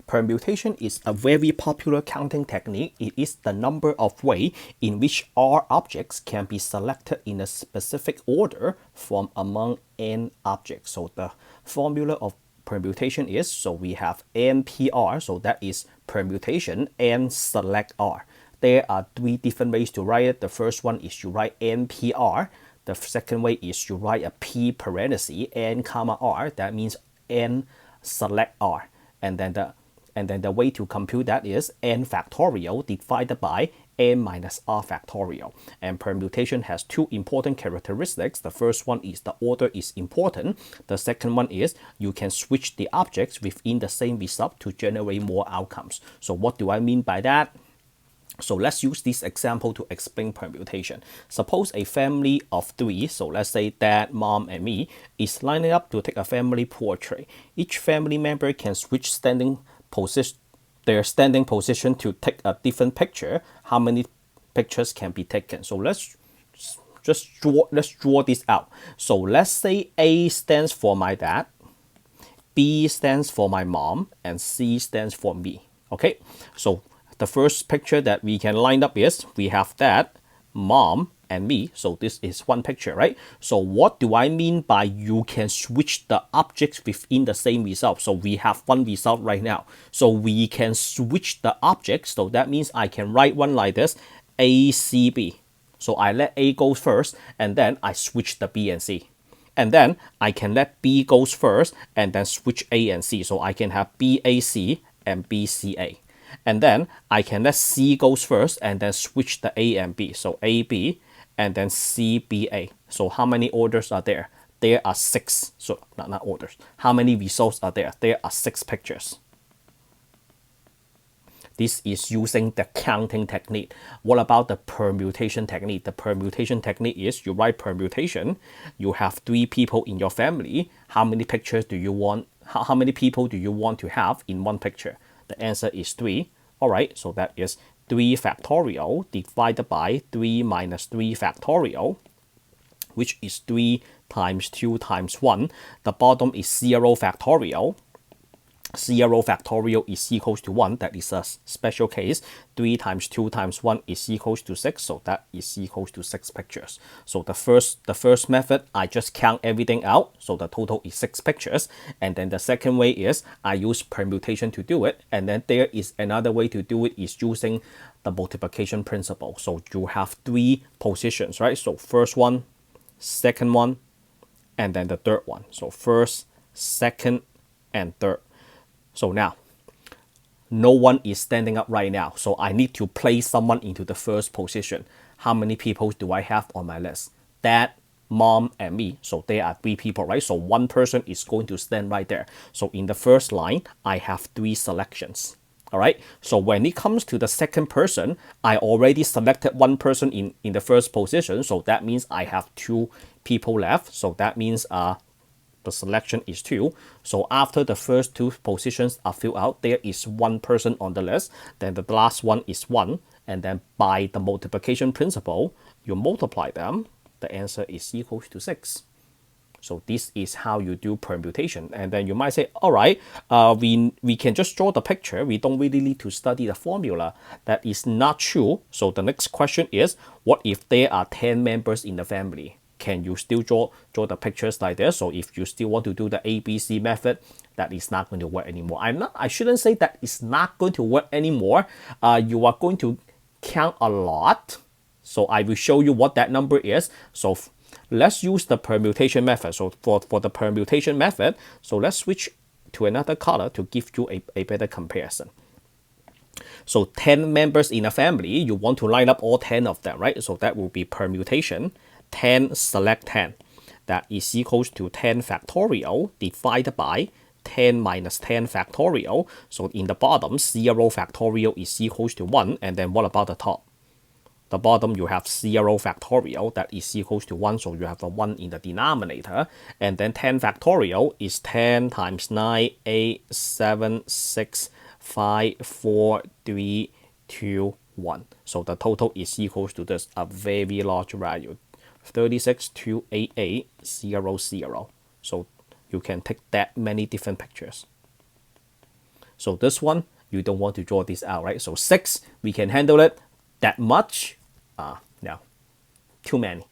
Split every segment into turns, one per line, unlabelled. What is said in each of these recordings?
Permutation is a very popular counting technique. It is the number of ways in which R objects can be selected in a specific order from among n objects. So the formula of permutation is, so we have NPR, so that is permutation, and select R. There are three different ways to write it. The first one is you write NPR. The second way is you write a P parenthesis N comma R. That means N select R. And then the way to compute that is N factorial divided by N minus R factorial. And permutation has two important characteristics. The first one is the order is important. The second one is you can switch the objects within the same result to generate more outcomes. So what do I mean by that? So let's use this example to explain permutation. Suppose a family of three, so let's say dad, mom, and me, is lining up to take a family portrait. Each family member can switch their standing position to take a different picture. How many pictures can be taken? So let's draw this out. So let's say A stands for my dad, B stands for my mom, and C stands for me. Okay, so the first picture that we can line up is we have dad, mom, and me. So this is one picture, right? So what do I mean by you can switch the objects within the same result? So we have one result right now. So we can switch the objects. So that means I can write one like this, A, C, B. So I let A go first, and then I switch the B and C. And then I can let B goes first, and then switch A and C. So I can have BAC and BCA. And then I can let C goes first and then switch the A and B. So AB and then CBA. So how many orders are there? There are 6. So not orders. How many results are there? There are 6 pictures. This is using the counting technique. What about the permutation technique? The permutation technique is you write permutation. You have 3 people in your family. How many pictures do you want? How many people do you want to have in one picture? The answer is 3. All right, so that is 3 factorial divided by 3 minus 3 factorial, which is 3 times 2 times 1. The bottom is 0 factorial. 0 factorial is equals to 1. That is a special case. 3 times 2 times 1 is equals to 6. So that is equals to 6 pictures. So the first method, I just count everything out. So the total is 6 pictures. And then the second way is I use permutation to do it. And then there is another way to do it is using the multiplication principle. So you have 3 positions, right? So first one, second one, and then the third one. So first, second, and third. So now, no one is standing up right now. So I need to place someone into the first position. How many people do I have on my list? Dad, mom, and me. So there are 3 people, right? So one person is going to stand right there. So in the first line, I have 3 selections. All right. So when it comes to the second person, I already selected one person in the first position. So that means I have 2 people left. So that means the selection is 2. So after the first 2 positions are filled out, there is 1 person on the list. Then the last one is 1. And then by the multiplication principle, you multiply them. The answer is equals to 6. So this is how you do permutation. And then you might say, all right, we can just draw the picture. We don't really need to study the formula. That is not true. So the next question is, what if there are 10 members in the family? Can you still draw the pictures like this? So if you still want to do the ABC method, that is not going to work anymore. I shouldn't say that it's not going to work anymore. You are going to count a lot. So I will show you what that number is. So let's use the permutation method. So for the permutation method, so let's switch to another color to give you a better comparison. So 10 members in a family, you want to line up all 10 of them, right? So that will be permutation. 10 select 10. That is equals to 10 factorial divided by 10 minus 10 factorial. So in the bottom, 0 factorial is equals to 1. And then what about the top? The bottom, you have 0 factorial, that is equals to 1. So you have a 1 in the denominator. And then 10 factorial is 10 times 9, 8, 7, 6, 5, 4, 3, 2, 1. So the total is equals to this, a very large value. 36,288,0,0. So you can take that many different pictures. So this one, you don't want to draw this out, right? So 6, we can handle it. That much, no, too many.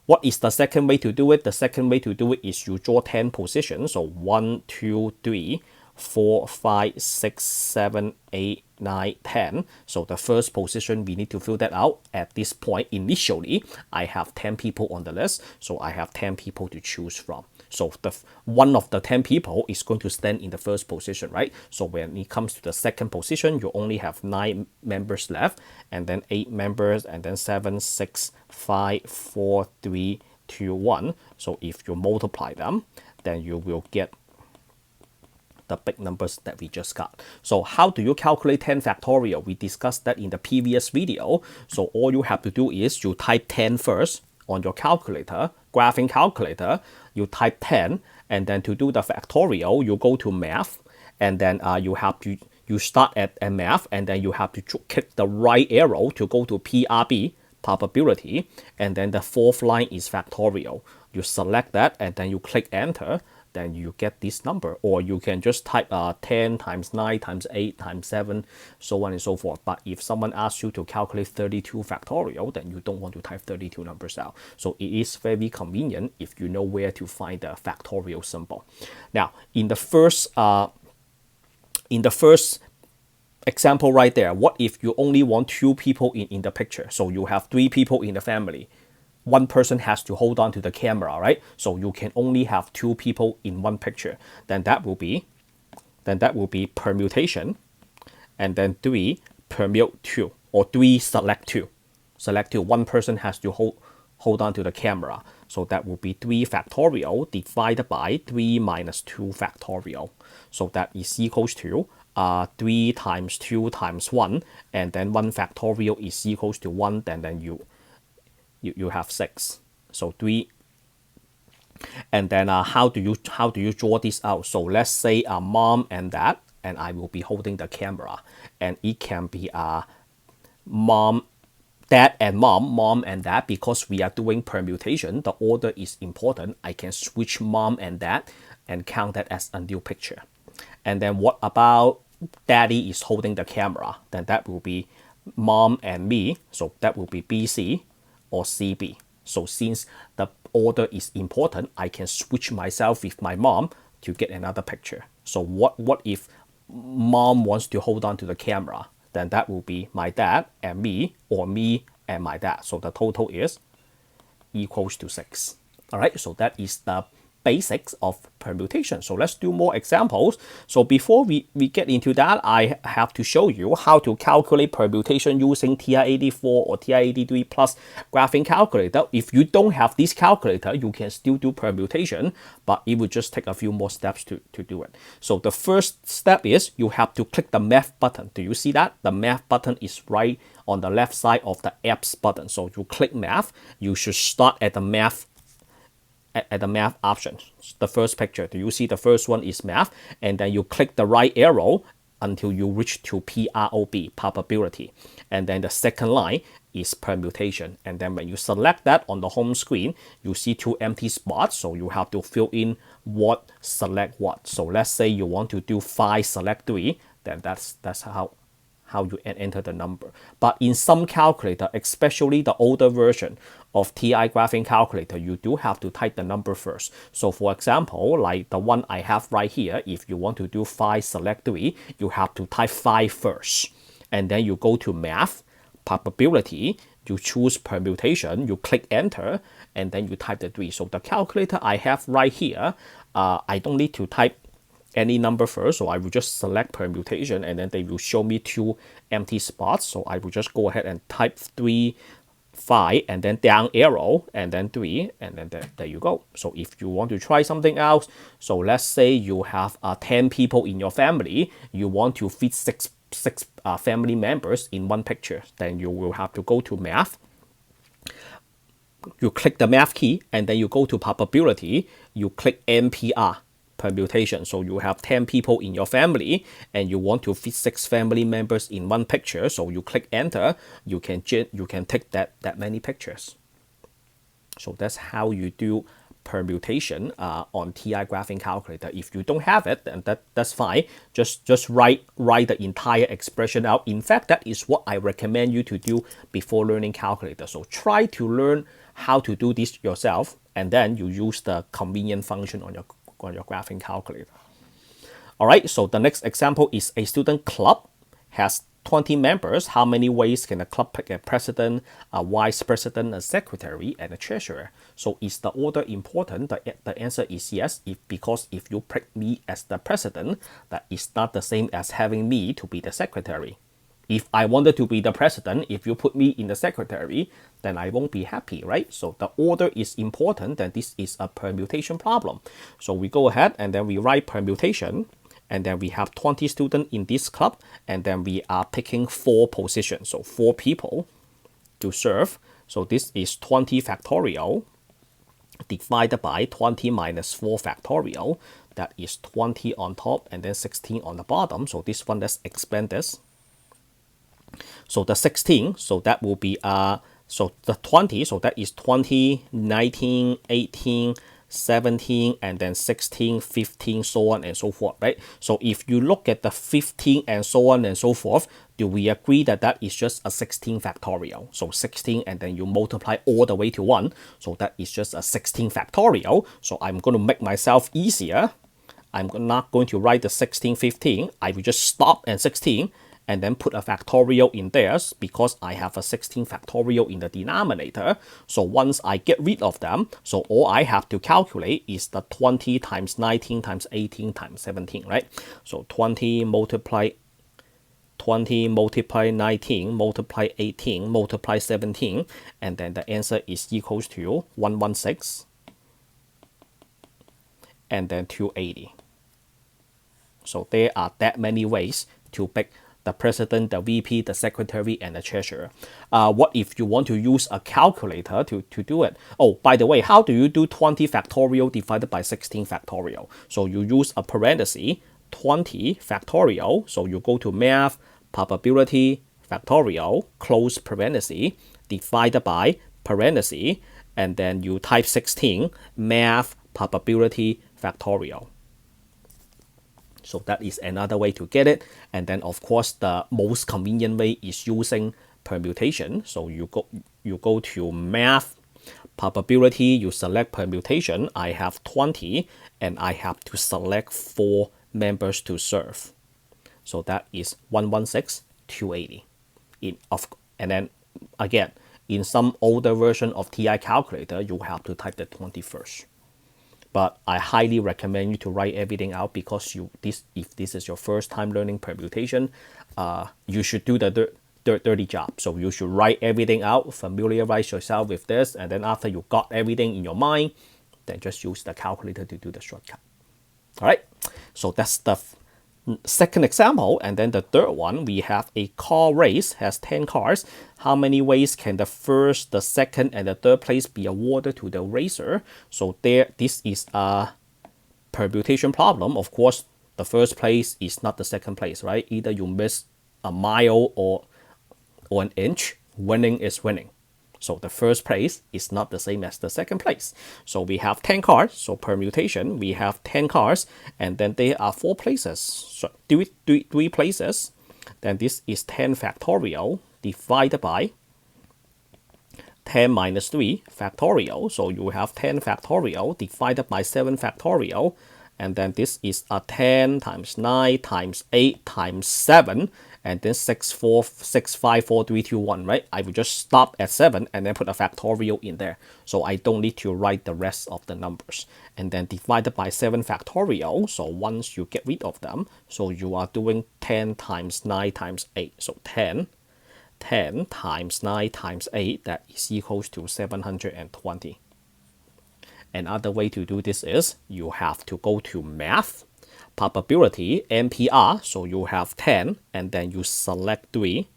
What is the second way to do it? The second way to do it is you draw 10 positions. So 1, 2, 3, 4, 5, 6, 7, 8, 9, 10. So the first position, we need to fill that out. At this point, initially, I have 10 people on the list. So I have 10 people to choose from. So one of the 10 people is going to stand in the first position, right? So when it comes to the second position, you only have 9 members left, and then 8 members, and then 7, 6, 5, 4, 3, 2, 1. So if you multiply them, then you will get the big numbers that we just got. So how do you calculate 10 factorial? We discussed that in the previous video. So all you have to do is you type 10 first on your calculator, graphing calculator, you type 10, and then to do the factorial, you go to math, and then you start at math, and then you have to click the right arrow to go to PRB, probability, and then the fourth line is factorial. You select that, and then you click enter, then you get this number. Or you can just type 10 times 9 times 8 times 7, so on and so forth. But if someone asks you to calculate 32 factorial, then you don't want to type 32 numbers out. So it is very convenient if you know where to find the factorial symbol. Now, in the first example right there, what if you only want 2 people in the picture? So you have 3 people in the family. One person has to hold on to the camera, right? So you can only have 2 people in one picture. Then that will be permutation, and then 3 permute 2, or 3 select 2. Select 2. One person has to hold on to the camera. So that will be 3 factorial divided by 3 minus 2 factorial. So that is equals to 3 times 2 times 1, and then 1 factorial is equals to 1, and then you have 6. So 3. And then how do you draw this out? So let's say mom and dad, and I will be holding the camera, and it can be mom, dad and mom and dad. Because we are doing permutation, the order is important. I can switch mom and dad and count that as a new picture. And then what about daddy is holding the camera? Then that will be mom and me. So that will be BC or CB. So since the order is important, I can switch myself with my mom to get another picture. So what if mom wants to hold on to the camera? Then that will be my dad and me, or me and my dad. So the total is equals to 6. All right, so that is the basics of permutation. So let's do more examples. So before we get into that, I have to show you how to calculate permutation using TI84 or TI83 Plus graphing calculator. If you don't have this calculator, you can still do permutation, but it will just take a few more steps to do it. So the first step is you have to click the math button. Do you see that? The math button is right on the left side of the apps button. So you click math, you should start at the math option. The first picture, do you see the first one is math? And then you click the right arrow until you reach to PROB, probability. And then the second line is permutation. And then when you select that on the home screen, you see 2 empty spots. So you have to fill in what, select what. So let's say you want to do 5 select 3, then that's how you enter the number. But in some calculator, especially the older version of TI graphing calculator, you do have to type the number first. So for example, like the one I have right here, if you want to do 5 select 3, you have to type 5 first. And then you go to math, probability, you choose permutation, you click enter, and then you type the 3. So the calculator I have right here, I don't need to type any number first, so I will just select permutation, and then they will show me 2 empty spots. So I will just go ahead and type 3, 5, and then down arrow, and then 3, and then there you go. So if you want to try something else, so let's say you have 10 people in your family, you want to fit six family members in one picture, then you will have to go to math, you click the math key, and then you go to probability, you click MPR, permutation. So you have 10 people in your family, and you want to fit 6 family members in one picture. So you click enter, you can take that many pictures. So that's how you do permutation on TI graphing calculator. If you don't have it, then that's fine. Just write the entire expression out. In fact, that is what I recommend you to do before learning calculator. So try to learn how to do this yourself, and then you use the convenient function on your graphing calculator. All right, so the next example is a student club has 20 members. How many ways can a club pick a president, a vice president, a secretary, and a treasurer? So is the order important? The answer is yes, because if you pick me as the president, that is not the same as having me to be the secretary. If I wanted to be the president, if you put me in the secretary, then I won't be happy, right? So the order is important, and this is a permutation problem. So we go ahead and then we write permutation. And then we have 20 students in this club, and then we are picking 4 positions, so 4 people to serve. So this is 20 factorial divided by 20 minus 4 factorial. That is 20 on top and then 16 on the bottom. So this one, let's expand this. So the 16, so that will be, so the 20, so that is 20, 19, 18, 17, and then 16, 15, so on and so forth, right? So if you look at the 15 and so on and so forth, do we agree that that is just a 16 factorial? So 16 and then you multiply all the way to 1. So that is just a 16 factorial. So I'm going to make myself easier. I'm not going to write the 16, 15. I will just stop at 16 and then put a factorial in there because I have a 16 factorial in the denominator. So once I get rid of them, so all I have to calculate is the 20 times 19 times 18 times 17, right? So 20 multiply 19 multiply 18 multiply 17, and then the answer is equals to 116 and then 280. So there are that many ways to pick the president, the VP, the secretary, and the treasurer. What if you want to use a calculator to do it? Oh, by the way, how do you do 20 factorial divided by 16 factorial? So you use a parenthesis, 20 factorial. So you go to math, probability, factorial, close parenthesis, divided by parenthesis, and then you type 16, math, probability, factorial. So that is another way to get it. And then of course the most convenient way is using permutation. So you go to math, probability, you select permutation. I have 20 and I have to select 4 members to serve. So that is 116, 280. And then again, in some older version of TI calculator, you have to type the 20 first. But I highly recommend you to write everything out because if this is your first time learning permutation, you should do the dirty job. So you should write everything out, familiarize yourself with this, and then after you got everything in your mind, then just use the calculator to do the shortcut. All right, so that's the second example. And then the third one, we have a car race, has 10 cars. How many ways can the first, the second, and the third place be awarded to the racer? So this is a permutation problem. Of course, the first place is not the second place, right? Either you miss a mile or an inch, winning is winning. So the first place is not the same as the second place. So we have 10 cars. So permutation, we have 10 cars, and then there are 4 places. So 3 places. Then this is 10 factorial divided by 10 minus 3 factorial. So you have 10 factorial divided by 7 factorial. And then this is a 10 times 9 times 8 times 7. And then 6, 4, 6, 5, 4, 3, 2, 1, right? I will just stop at 7 and then put a factorial in there. So I don't need to write the rest of the numbers. And then divided by 7 factorial. So once you get rid of them, so you are doing 10 times 9 times 8. So 10 times 9 times 8, that is equals to 720. Another way to do this is you have to go to math, probability, NPR, so you have 10, and then you select 3.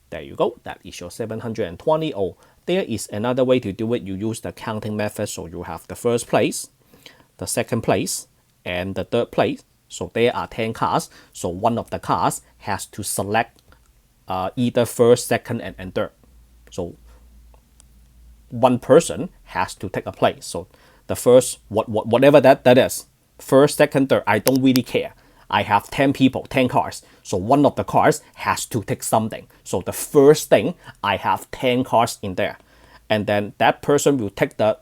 There you go, that is your 720. Oh, there is another way to do it. You use the counting method, so you have the first place, the second place, and the third place. So there are 10 cars, so one of the cars has to select either first, second, and third. So one person has to take a place. So The first, whatever that is, first, second, third, I don't really care. I have 10 people, 10 cars. So one of the cars has to take something. So the first thing, I have 10 cars in there. And then that person will take the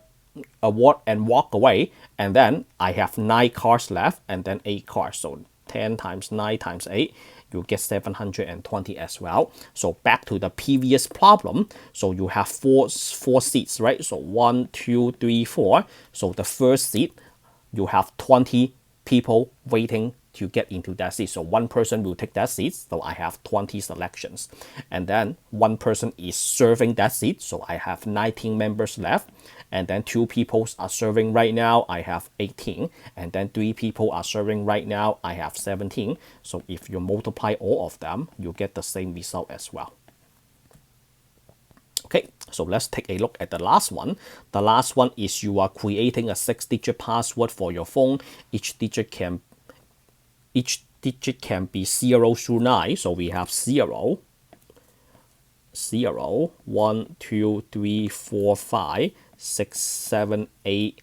award and walk away. And then I have 9 cars left and then 8 cars. So 10 times 9 times 8, you get 720 as well. So back to the previous problem. So you have four seats, right? So 1, 2, 3, 4. So the first seat, you have 20 people waiting to get into that seat. So one person will take that seat. So I have 20 selections. And then one person is serving that seat. So I have 19 members left. And then 2 people are serving right now. I have 18. And then 3 people are serving right now. I have 17. So if you multiply all of them, you get the same result as well. Okay, so let's take a look at the last one. The last one is you are creating a 6-digit password for your phone. Each digit can be 0 through 9. So we have 0, 0, 1, 2, 3, 4, 5, 6, 7, 8,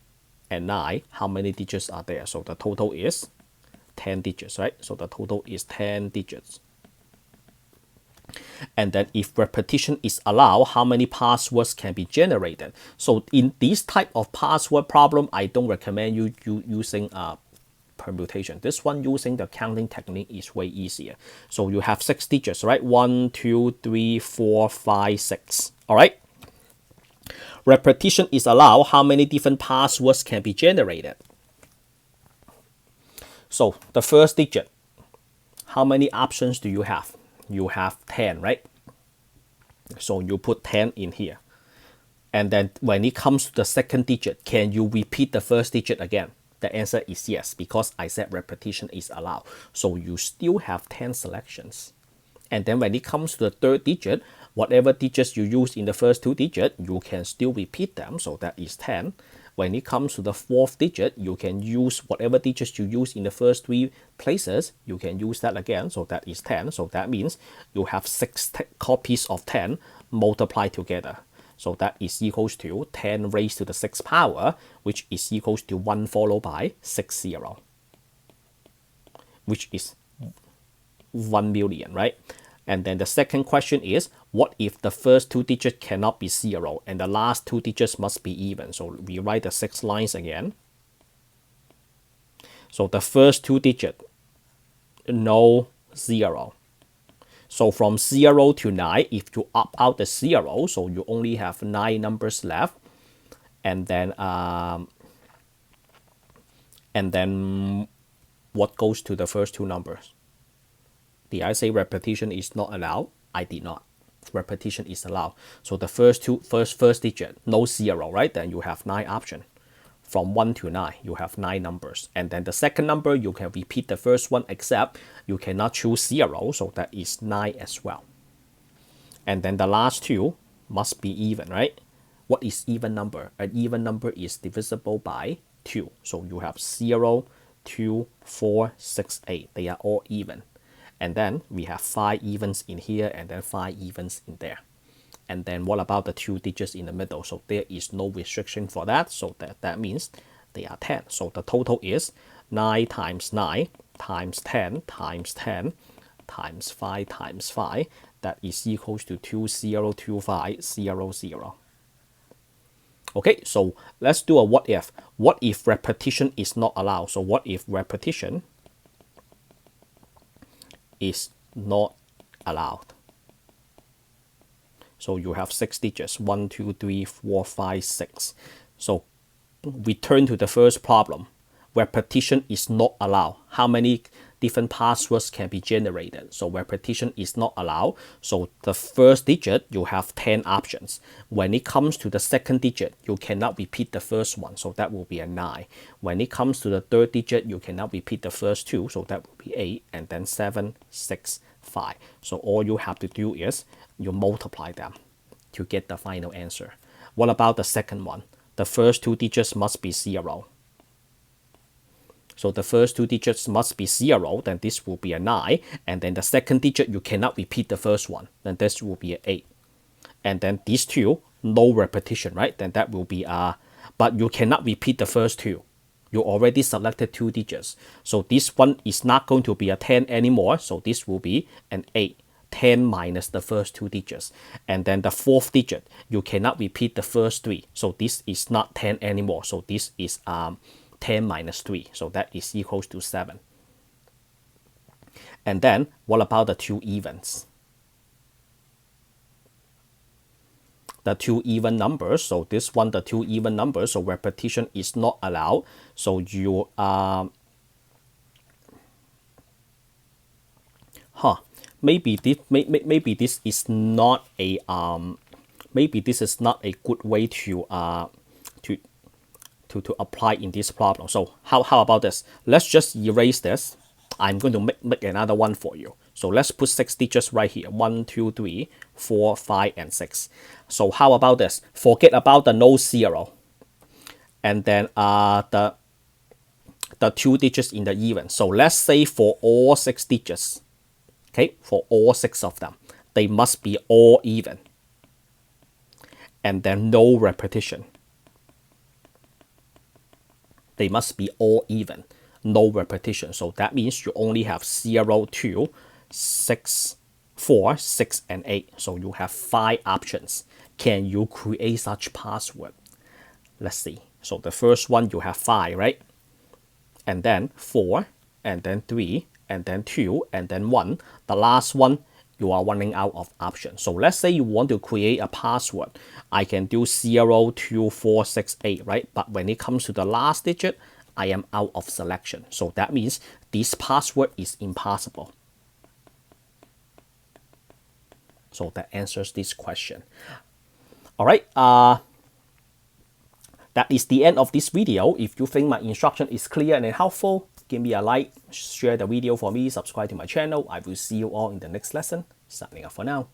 and 9. How many digits are there? So the total is 10 digits, right? So the total is 10 digits. And then if repetition is allowed, how many passwords can be generated? So in this type of password problem, I don't recommend you using permutation. This one using the counting technique is way easier. So you have 6 digits, right? 1, 2, 3, 4, 5, 6. All right. Repetition is allowed. How many different passwords can be generated? So the first digit, how many options do you have? You have 10, right? So you put 10 in here. And then when it comes to the second digit, can you repeat the first digit again? The answer is yes, because I said repetition is allowed. So you still have 10 selections. And then when it comes to the third digit, whatever digits you use in the first 2 digits, you can still repeat them. So that is 10. When it comes to the fourth digit, you can use whatever digits you use in the first 3 places. You can use that again. So that is 10. So that means you have 6 copies of 10 multiplied together. So that is equals to 10 raised to the 6th power, which is equals to 1 followed by 60, which is 1 million, right? And then the second question is, what if the first 2 digits cannot be 0 and the last 2 digits must be even? So we write the 6 lines again. So the first 2 digits, no 0. So from 0 to 9, if you opt out the 0, so you only have 9 numbers left. And then what goes to the first 2 numbers? Did I say repetition is not allowed? I did not. Repetition is allowed. So the first digit, no 0, right? Then you have 9 options. From 1 to 9, you have 9 numbers. And then the second number, you can repeat the first one, except you cannot choose 0, so that is 9 as well. And then the last 2 must be even, right? What is even number? An even number is divisible by 2. So you have 0, 2, 4, 6, 8. They are all even. And then we have 5 evens in here and then 5 evens in there. And then what about the 2 digits in the middle? So there is no restriction for that. So that means they are 10. So the total is 9 times 9 times 10 times 10 times 5 times 5. That is equals to 202500. Okay, so let's do a what if. What if repetition is not allowed? So what if repetition is not allowed? So you have 6 digits, 1, 2, 3, 4, 5, 6. So return to the first problem. Repetition is not allowed. How many different passwords can be generated? So repetition is not allowed. So the first digit, you have 10 options. When it comes to the second digit, you cannot repeat the first one. So that will be a 9. When it comes to the third digit, you cannot repeat the first 2. So that will be 8. And then 7, 6, 5. So all you have to do is you multiply them to get the final answer. What about the second one? The first 2 digits must be 0. So the first 2 digits must be 0, then this will be a 9. And then the second digit, you cannot repeat the first one. Then this will be an 8. And then these 2, no repetition, right? Then that will be a but you cannot repeat the first two. You already selected 2 digits. So this one is not going to be a 10 anymore. So this will be an 8. 10 minus the first 2 digits. And then the 4th digit, you cannot repeat the first 3. So this is not 10 anymore. So this is 10 minus 3. So that is equals to 7. And then what about the 2 evens? The 2 even numbers. So this one, the 2 even numbers, so repetition is not allowed. So you maybe this is not a maybe this is not a good way to apply in this problem. So how about this? Let's just erase this. I'm going to make another one for you. So let's put 6 digits right here. 1, 2, 3, 4, 5, and 6. So how about this? Forget about the no 0. And then the 2 digits in the even. So let's say for all 6 digits, okay, for all 6 of them, they must be all even. And then no repetition. They must be all even. No repetition. So that means you only have 0, 2, 6, 4, 6, and 8. So you have 5 options. Can you create such password? Let's see. So the first one you have 5, right? And then 4, and then 3, and then 2, and then 1. The last one, you are running out of options. So let's say you want to create a password. I can do 0, 2, 4, 6, 8, right? But when it comes to the last digit, I am out of selection. So that means this password is impossible. So that answers this question. All right. That is the end of this video. If you think my instruction is clear and helpful, give me a like, share the video for me, subscribe to my channel. I will see you all in the next lesson. Signing off for now.